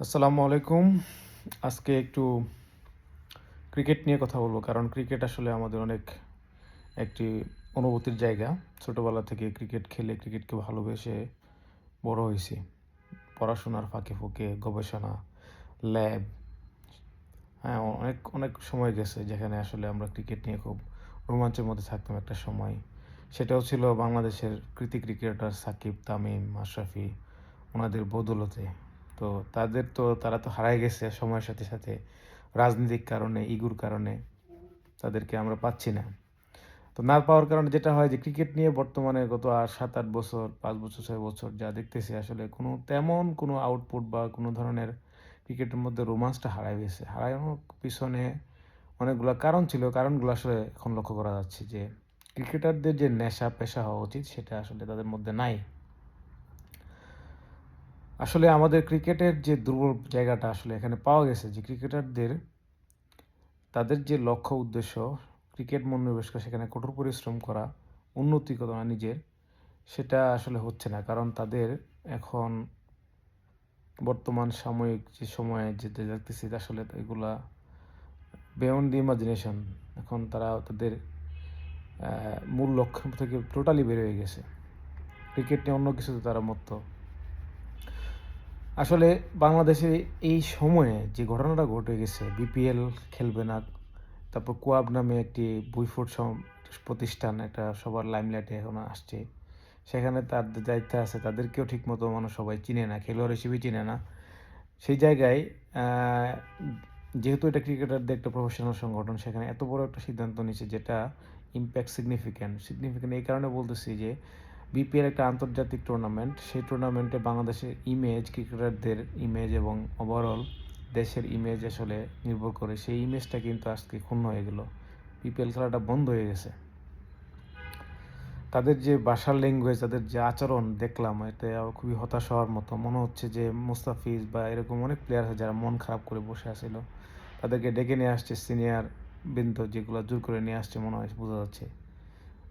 আসসালামু আলাইকুম। আজকে একটু ক্রিকেট নিয়ে কথা বলব। কারণ ক্রিকেট আসলে আমাদের অনেক একটি অনুভূতির জায়গা। ছোটবেলা থেকে ক্রিকেট খেলে, ক্রিকেটকে ভালোবেসে বড় হইছি। পড়াশোনার ফাঁকে ফুঁকে গবেষণা, ল্যাব, হ্যাঁ, অনেক, অনেক সময় গেছে যেখানে আসলে আমরা ক্রিকেট নিয়ে খুব রোমাঞ্চের মধ্যে থাকতাম একটা সময়। সেটাও ছিল বাংলাদেশের কৃতী ক্রিকেটার সাকিব, তামিম, মাশরাফি ওনাদের বদৌলতে। তো তারা তো হারায় গেছে সময়ের সাথে, সাথে রাজনৈতিক কারণে, ইগোর কারণে তাদেরকে আমরা পাচ্ছি না। তো না পাওয়ার কারণে যেটা হয় যে ক্রিকেট নিয়ে বর্তমানে গত ৭-৮ বছর, ৫ বছর, ৬ বছর যা দেখতেছি আসলে তেমন কোনো আউটপুট বা কোনো ধরনের ক্রিকেটের মধ্যে রোমান্সটা হারায় গেছে। হারানোর পিছনে অনেকগুলা কারণ ছিল। কারণগুলো আসলে এখন লক্ষ্য করা যাচ্ছে যে ক্রিকেটারদের যে নেশা পেশা হওয়া উচিত সেটা আসলে তাদের মধ্যে নাই। আসলে আমাদের ক্রিকেটের যে দুর্বল জায়গাটা আসলে এখানে পাওয়া গেছে যে ক্রিকেটারদের তাদের যে লক্ষ্য উদ্দেশ্য ক্রিকেট মনোনিবেশ করে সেখানে কঠোর পরিশ্রম করা, উন্নতি করা নিজের, সেটা আসলে হচ্ছে না। কারণ তাদের এখন বর্তমান সাময়িক যে সময়ে যেতে দেখতেছি আসলে এগুলা বিয়ন্ড দি ইমাজিনেশন। এখন তারা তাদের মূল লক্ষ্য থেকে টোটালি বের হয়ে গেছে। ক্রিকেট নিয়ে অন্য কিছুতে তারা মত্ত। আসলে বাংলাদেশে এই সময়ে যে ঘটনাটা ঘটে গেছে, বিপিএল খেলবে না। তারপর কোয়াব নামে একটি বইফোট প্রতিষ্ঠান একটা সবার লাইমলাইটে এখন আসছে। সেখানে তাদের দায়িত্বে আছে, তাদেরকেও ঠিকমতো মানুষ সবাই চিনে না, খেলোয়াড় হিসেবে চিনে না। সেই জায়গায় আ যেহেতু এটা ক্রিকেটারদের একটা প্রফেশনাল সংগঠন, সেখানে এত বড় একটা সিদ্ধান্ত নিছে যেটা ইমপ্যাক্ট সিগনিফিক্যান্ট। সিগনিফিক্যান্ট এই কারণে বলতেছি যে বিপিএল একটা আন্তর্জাতিক টুর্নামেন্ট। সেই টুর্নামেন্টে বাংলাদেশের ইমেজ, ক্রিকেটারদের ইমেজ এবং ওভারঅল দেশের ইমেজ আসলে নির্ভর করে। সেই ইমেজটা কিন্তু আজকে ক্ষুণ্ণ হয়ে গেল। বিপিএল খেলাটা বন্ধ হয়ে গেছে। তাদের যে ভাষার ল্যাঙ্গুয়েজ, তাদের যে আচরণ দেখলাম, এতে খুবই হতাশ হওয়ার মতো। মনে হচ্ছে যে মুস্তাফিজ বা এরকম অনেক প্লেয়ার আছে যারা মন খারাপ করে বসে আছিল। তাদেরকে ডেকে নিয়ে আসছে সিনিয়র বৃন্দ, যেগুলো জোর করে নিয়ে আসছে মনে হয়, বোঝা যাচ্ছে।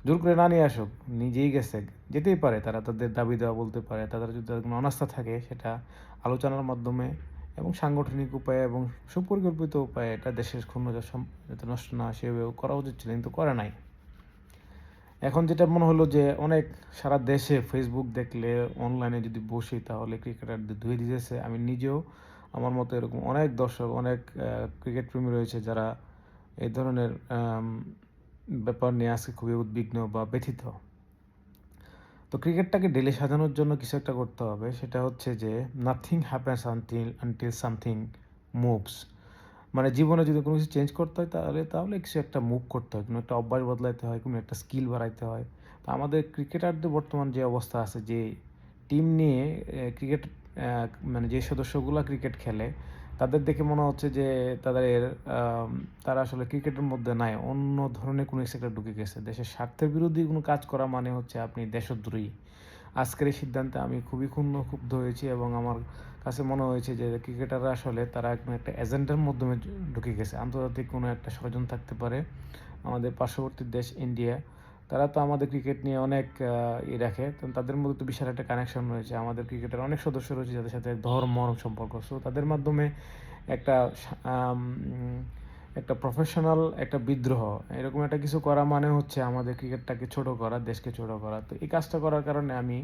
জোর করে না নিয়ে আসুক, নিজেই গেছে, যেতেই পারে, তারা তাদের দাবি দেওয়া বলতে পারে। তাদের যদি তাদের কোনো অনাস্থা থাকে সেটা আলোচনার মাধ্যমে এবং সাংগঠনিক উপায়ে এবং সুপরিকল্পিত উপায়ে এটা দেশের ক্ষুণ্ণতা যাতে নষ্ট না হয় সেভাবেও করা উচিত ছিল, কিন্তু করে নাই। এখন যেটা মনে হলো যে অনেক সারা দেশে ফেসবুক দেখলে, অনলাইনে যদি বসি তাহলে ক্রিকেটারদের ধুয়ে দিতেছে। আমি নিজেও আমার মতো এরকম অনেক দর্শক, অনেক ক্রিকেট প্রেমী রয়েছে যারা এই ধরনের ব্যাপার নিয়ে আজকে খুবই উদ্বিগ্ন বা ব্যথিত। তো ক্রিকেটটাকে ডেলি সাজানোর জন্য কিছু একটা করতে হবে। সেটা হচ্ছে যে nothing happens until something moves. মানে জীবনে যদি কোনো কিছু চেঞ্জ করতে হয় তাহলে কিছু একটা মুভ করতে হয়, কোনো একটা অভ্যাস বদলাইতে হয়, কোনো একটা স্কিল বাড়াইতে হয়। তো আমাদের ক্রিকেটারদের বর্তমান যে অবস্থা আছে, যে টিম নিয়ে ক্রিকেট মানে যে সদস্যগুলা ক্রিকেট খেলে তাদের দেখে মনে হচ্ছে যে তাদের তারা আসলে ক্রিকেটের মধ্যে নাই, অন্য ধরনের কোনো কিছু একটা ঢুকে গেছে। দেশের স্বার্থের বিরোধী কোনো কাজ করা মানে হচ্ছে আপনি দেশদ্রোহী। আজকের এই সিদ্ধান্তে আমি খুবই ক্ষুব্ধ হয়েছি এবং আমার কাছে মনে হয়েছে যে ক্রিকেটাররা আসলে তারা একটা এজেন্ডার মাধ্যমে ঢুকে গেছে। আন্তর্জাতিক কোনো একটা ষড়যন্ত্র থাকতে পারে। আমাদের পার্শ্ববর্তী দেশ ইন্ডিয়া, তারা তো আমাদের ক্রিকেট নিয়ে অনেক রাখে। তো তাদের মধ্যে তো বিশাল একটা কানেকশন রয়েছে। আমাদের ক্রিকেটের অনেক সদস্য রয়েছে যাদের সাথে ধর্ম সম্পর্ক। সো তাদের মাধ্যমে একটা আম একটা প্রফেশনাল একটা বিদ্রোহ, এরকম একটা কিছু করা মানে হচ্ছে আমাদের ক্রিকেটটাকে ছোট করা, দেশকে ছোট করা। তো এই কাজটা করার কারণে আমি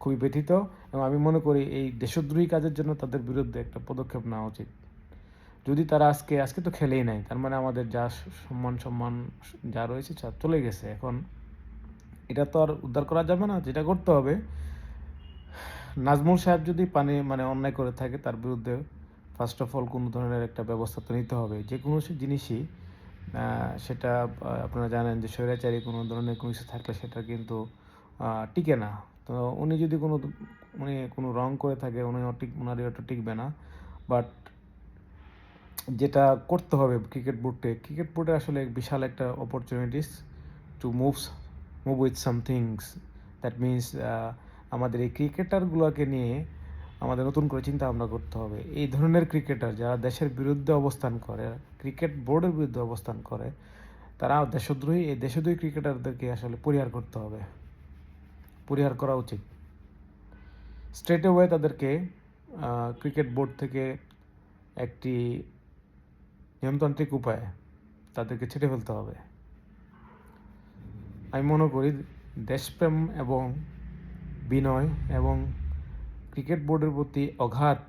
খুবই ব্যথিত এবং আমি মনে করি এই দেশদ্রোহী কাজের জন্য তাদের বিরুদ্ধে একটা পদক্ষেপ নেওয়া উচিত। যদি তারা আজকে তো খেলেই নাই, তার মানে আমাদের যা সম্মান যা রয়েছে চলে গেছে। এখন এটা তো আর উদ্ধার করা যাবে না। যেটা করতে হবে, নাজমুল সাহেব যদি মানে অন্যায় করে থাকে তার বিরুদ্ধে ফার্স্ট অফ অল কোনো ধরনের একটা ব্যবস্থা তো নিতে হবে। যে কোনো জিনিসই সেটা আপনারা জানেন যে স্বৈরাচারী কোনো ধরনের কোনো কিছু থাকলে সেটা কিন্তু টিকে না। তো উনি কোনো রং করে থাকে, উনারই ওটা টিকবে না। বাট যেটা করতে হবে ক্রিকেট বোর্ডে আসলে বিশাল একটা opportunities to move with some things. That means আমাদের এই ক্রিকেটারগুলোকে নিয়ে আমাদের নতুন করে চিন্তা ভাবনা করতে হবে। এই ধরনের ক্রিকেটার যারা দেশের বিরুদ্ধে অবস্থান করে, ক্রিকেট বোর্ডের বিরুদ্ধে অবস্থান করে, তারা দেশদ্রোহী। এই দেশদ্রোহী ক্রিকেটারদেরকে আসলে পরিহার করতে হবে, পরিহার করা উচিত। স্ট্রেট অ্যাওয়ে তাদেরকে ক্রিকেট বোর্ড থেকে একটি নিয়মতান্ত্রিক উপায়ে তাদেরকে ছেঁটে ফেলতে হবে। আমি মনে করি দেশপ্রেম এবং বিনয় এবং ক্রিকেট বোর্ডের প্রতি অগাধ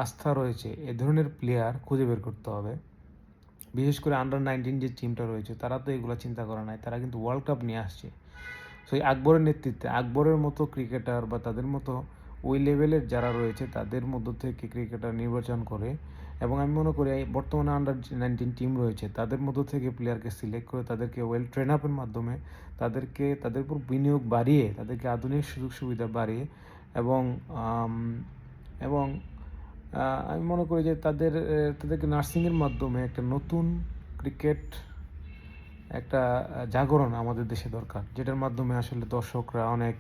আস্থা রয়েছে এ ধরনের প্লেয়ার খুঁজে বের করতে হবে। বিশেষ করে আন্ডার-19 যে টিমটা রয়েছে তারা তো এগুলো চিন্তা করে নাই, তারা কিন্তু ওয়ার্ল্ড কাপ নিয়ে আসছে। সো এই আকবরের নেতৃত্বে আকবরের মতো ক্রিকেটার বা তাদের মতো ওই লেভেলের যারা রয়েছে তাদের মধ্য থেকে ক্রিকেটার নির্বাচন করে, এবং আমি মনে করি এই বর্তমানে আন্ডার-19 টিম রয়েছে তাদের মধ্য থেকে প্লেয়ারকে সিলেক্ট করে তাদেরকে ওয়েল ট্রেন আপের মাধ্যমে তাদের উপর বিনিয়োগ বাড়িয়ে তাদেরকে আধুনিক সুযোগ সুবিধা বাড়িয়ে এবং এবং আমি মনে করি যে তাদেরকে নার্সিংয়ের মাধ্যমে একটা নতুন ক্রিকেট একটা জাগরণ আমাদের দেশে দরকার, যেটার মাধ্যমে আসলে দর্শকরা অনেক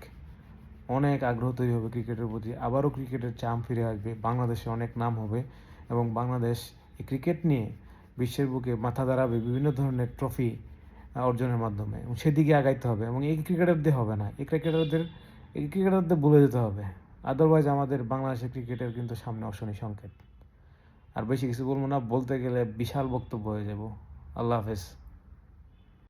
অনেক আগ্রহ তৈরি হবে ক্রিকেটের প্রতি। আবারও ক্রিকেটের চাম ফিরে আসবে, বাংলাদেশে অনেক নাম হবে এবং বাংলাদেশ এই ক্রিকেট নিয়ে বিশ্বের বুকে মাথা দাঁড়াবে বিভিন্ন ধরনের ট্রফি অর্জনের মাধ্যমে, এবং সেদিকে আগাইতে হবে। এবং এই ক্রিকেটারদের হবে না, এই ক্রিকেটারদের ভুলে যেতে হবে। আদারওয়াইজ আমাদের বাংলাদেশের ক্রিকেটের কিন্তু সামনে অশনি সংকেত। আর বেশি কিছু বলবো না, বলতে গেলে বিশাল বক্তব্য হয়ে যাব। আল্লাহ হাফেজ।